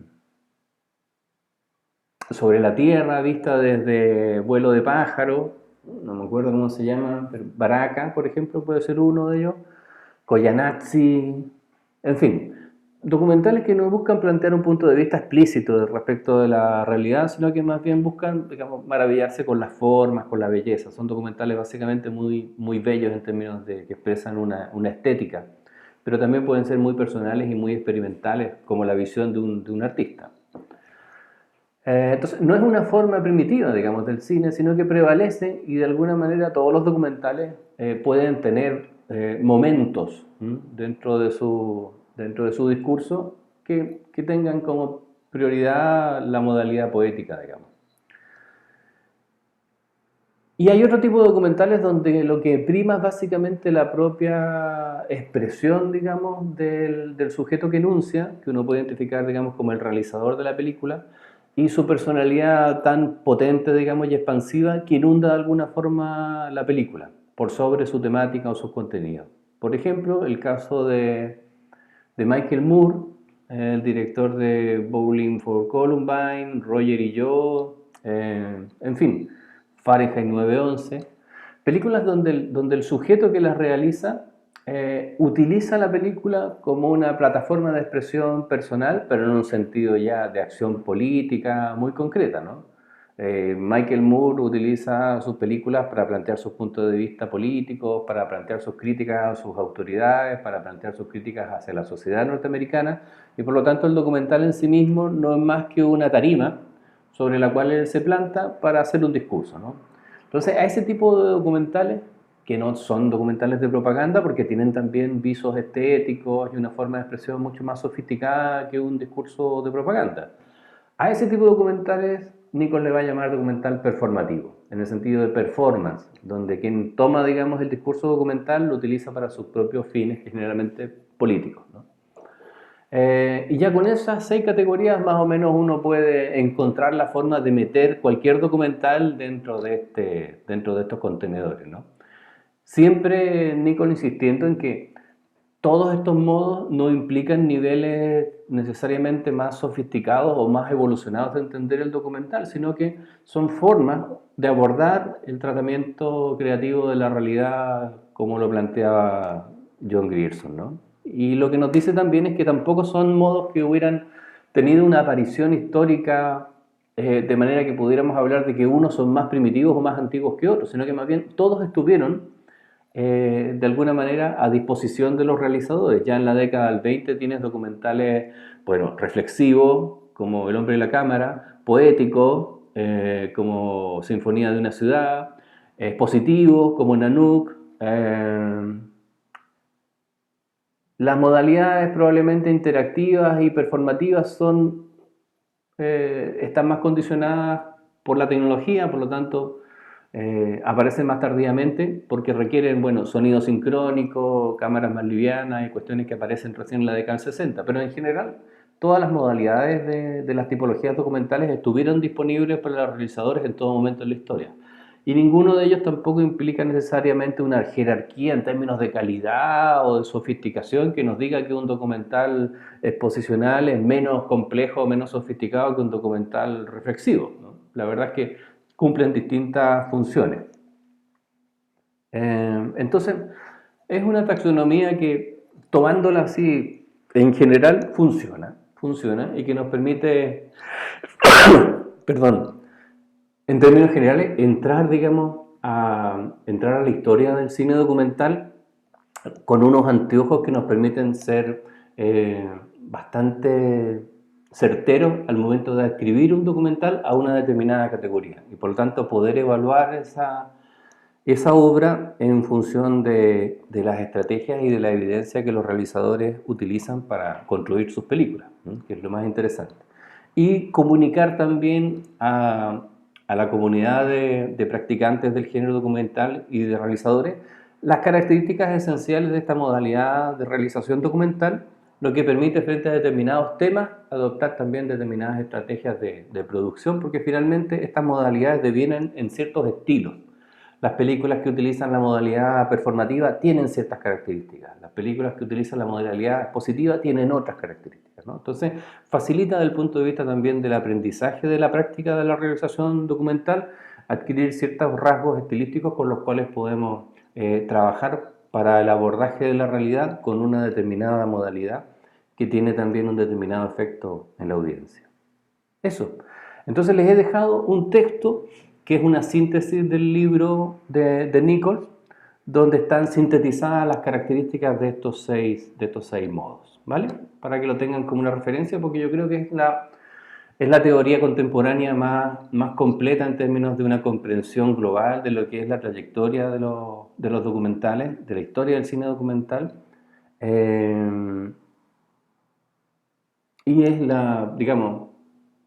sobre la Tierra vista desde vuelo de pájaro, no me acuerdo cómo se llama, pero Baraka, por ejemplo, puede ser uno de ellos, Koyanatsi, en fin, documentales que no buscan plantear un punto de vista explícito respecto de la realidad, sino que más bien buscan, digamos, maravillarse con las formas, con la belleza. Son documentales básicamente muy, muy bellos en términos de que expresan una estética, pero también pueden ser muy personales y muy experimentales, como la visión de un artista. Entonces, no es una forma primitiva, digamos, del cine, sino que prevalece y de alguna manera todos los documentales pueden tener momentos dentro de su discurso que tengan como prioridad la modalidad poética, digamos. Y hay otro tipo de documentales donde lo que prima es básicamente la propia expresión, digamos, del sujeto que enuncia, que uno puede identificar, digamos, como el realizador de la película, y su personalidad tan potente, digamos, y expansiva que inunda de alguna forma la película, por sobre su temática o sus contenidos. Por ejemplo, el caso de Michael Moore, el director de Bowling for Columbine, Roger y yo, en fin, Fahrenheit 9/11, películas donde el sujeto que las realiza utiliza la película como una plataforma de expresión personal, pero en un sentido ya de acción política muy concreta, ¿no? Michael Moore utiliza sus películas para plantear sus puntos de vista políticos, para plantear sus críticas a sus autoridades, para plantear sus críticas hacia la sociedad norteamericana, y por lo tanto el documental en sí mismo no es más que una tarima sobre la cual él se planta para hacer un discurso, ¿no? Entonces, a ese tipo de documentales, que no son documentales de propaganda, porque tienen también visos estéticos y una forma de expresión mucho más sofisticada que un discurso de propaganda. A ese tipo de documentales Nichols le va a llamar documental performativo, en el sentido de performance, donde quien toma, digamos, el discurso documental lo utiliza para sus propios fines, que generalmente políticos, ¿no? Y ya con esas 6 categorías más o menos uno puede encontrar la forma de meter cualquier documental dentro de estos contenedores, ¿no? Siempre Nicole insistiendo en que todos estos modos no implican niveles necesariamente más sofisticados o más evolucionados de entender el documental, sino que son formas de abordar el tratamiento creativo de la realidad como lo planteaba John Grierson, ¿no? Y lo que nos dice también es que tampoco son modos que hubieran tenido una aparición histórica de manera que pudiéramos hablar de que unos son más primitivos o más antiguos que otros, sino que más bien todos estuvieron de alguna manera a disposición de los realizadores. Ya en la década del 20 tienes documentales, bueno, reflexivos, como El hombre y la cámara, poéticos, como Sinfonía de una ciudad, expositivos, como Nanook. Las modalidades probablemente interactivas y performativas están más condicionadas por la tecnología, por lo tanto aparecen más tardíamente porque requieren, bueno, sonido sincrónico, cámaras más livianas y cuestiones que aparecen recién en la década del 60. Pero en general, todas las modalidades de las tipologías documentales estuvieron disponibles para los realizadores en todo momento en la historia. Y ninguno de ellos tampoco implica necesariamente una jerarquía en términos de calidad o de sofisticación que nos diga que un documental exposicional es menos complejo o menos sofisticado que un documental reflexivo, ¿no? La verdad es que cumplen distintas funciones. Entonces, es una taxonomía que, tomándola así, en general funciona y que nos permite, perdón, en términos generales, entrar a la historia del cine documental con unos anteojos que nos permiten ser bastante certeros al momento de escribir un documental a una determinada categoría y por lo tanto poder evaluar esa obra en función de las estrategias y de la evidencia que los realizadores utilizan para construir sus películas, ¿no? Que es lo más interesante. Y comunicar también a la comunidad de practicantes del género documental y de realizadores las características esenciales de esta modalidad de realización documental, lo que permite frente a determinados temas adoptar también determinadas estrategias de producción, porque finalmente estas modalidades devienen en ciertos estilos. Las películas que utilizan la modalidad performativa tienen ciertas características, las películas que utilizan la modalidad expositiva tienen otras características, ¿no? Entonces, facilita desde el punto de vista también del aprendizaje de la práctica de la realización documental adquirir ciertos rasgos estilísticos con los cuales podemos trabajar para el abordaje de la realidad con una determinada modalidad que tiene también un determinado efecto en la audiencia. Eso. Entonces les he dejado un texto que es una síntesis del libro de Nichols, donde están sintetizadas las características de estos seis modos, ¿vale? Para que lo tengan como una referencia, porque yo creo que es la teoría contemporánea más completa en términos de una comprensión global de lo que es la trayectoria de los documentales, de la historia del cine documental, y es digamos,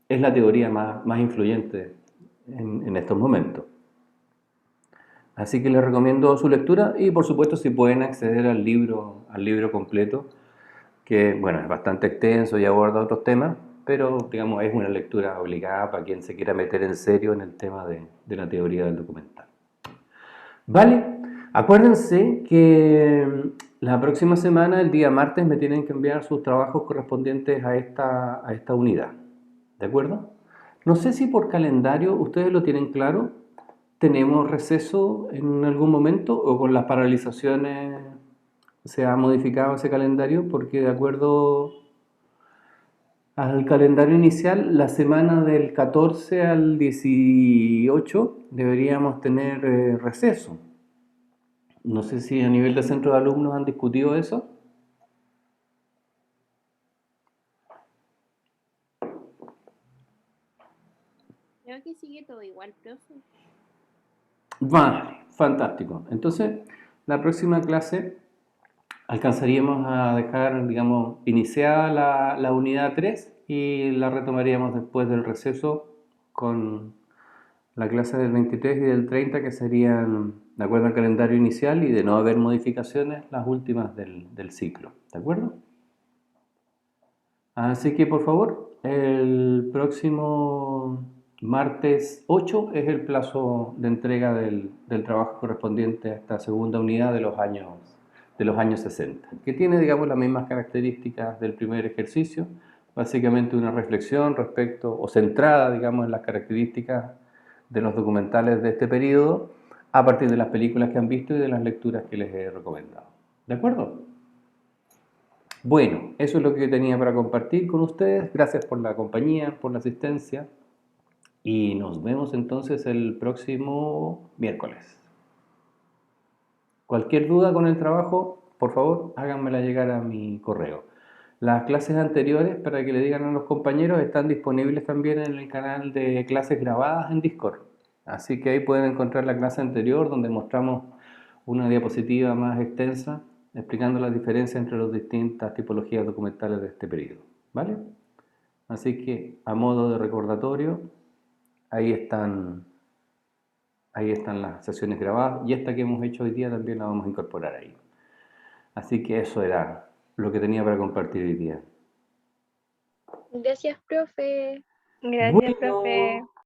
es la teoría más influyente en estos momentos. Así que les recomiendo su lectura y por supuesto si pueden acceder al libro completo, que bueno, es bastante extenso y aborda otros temas, pero digamos es una lectura obligada para quien se quiera meter en serio en el tema de la teoría del documental. Vale, acuérdense que la próxima semana, el día martes, me tienen que enviar sus trabajos correspondientes a esta unidad, ¿de acuerdo? No sé si por calendario ustedes lo tienen claro. ¿Tenemos receso en algún momento o con las paralizaciones se ha modificado ese calendario? Porque de acuerdo al calendario inicial, la semana del 14 al 18 deberíamos tener receso. No sé si a nivel de centro de alumnos han discutido eso. Creo que sigue todo igual, profe. Vale, fantástico. Entonces, la próxima clase alcanzaríamos a dejar, digamos, iniciada la unidad 3 y la retomaríamos después del receso con la clase del 23 y del 30 que serían, de acuerdo al calendario inicial y de no haber modificaciones, las últimas del ciclo. ¿De acuerdo? Así que, por favor, el próximo martes 8 es el plazo de entrega del trabajo correspondiente a esta segunda unidad de los años 60, que tiene, digamos, las mismas características del primer ejercicio, básicamente una reflexión respecto, o centrada, digamos, en las características de los documentales de este periodo, a partir de las películas que han visto y de las lecturas que les he recomendado. ¿De acuerdo? Bueno, eso es lo que yo tenía para compartir con ustedes. Gracias por la compañía, por la asistencia y nos vemos entonces el próximo miércoles. Cualquier duda con el trabajo, por favor, háganmela llegar a mi correo. Las clases anteriores, para que le digan a los compañeros, están disponibles también en el canal de clases grabadas en Discord. Así que ahí pueden encontrar la clase anterior donde mostramos una diapositiva más extensa explicando las diferencias entre las distintas tipologías documentales de este periodo. ¿Vale? Así que a modo de recordatorio, ahí están las sesiones grabadas y esta que hemos hecho hoy día también la vamos a incorporar ahí. Así que eso era lo que tenía para compartir hoy día. Gracias, profe. Gracias, profe. Bueno,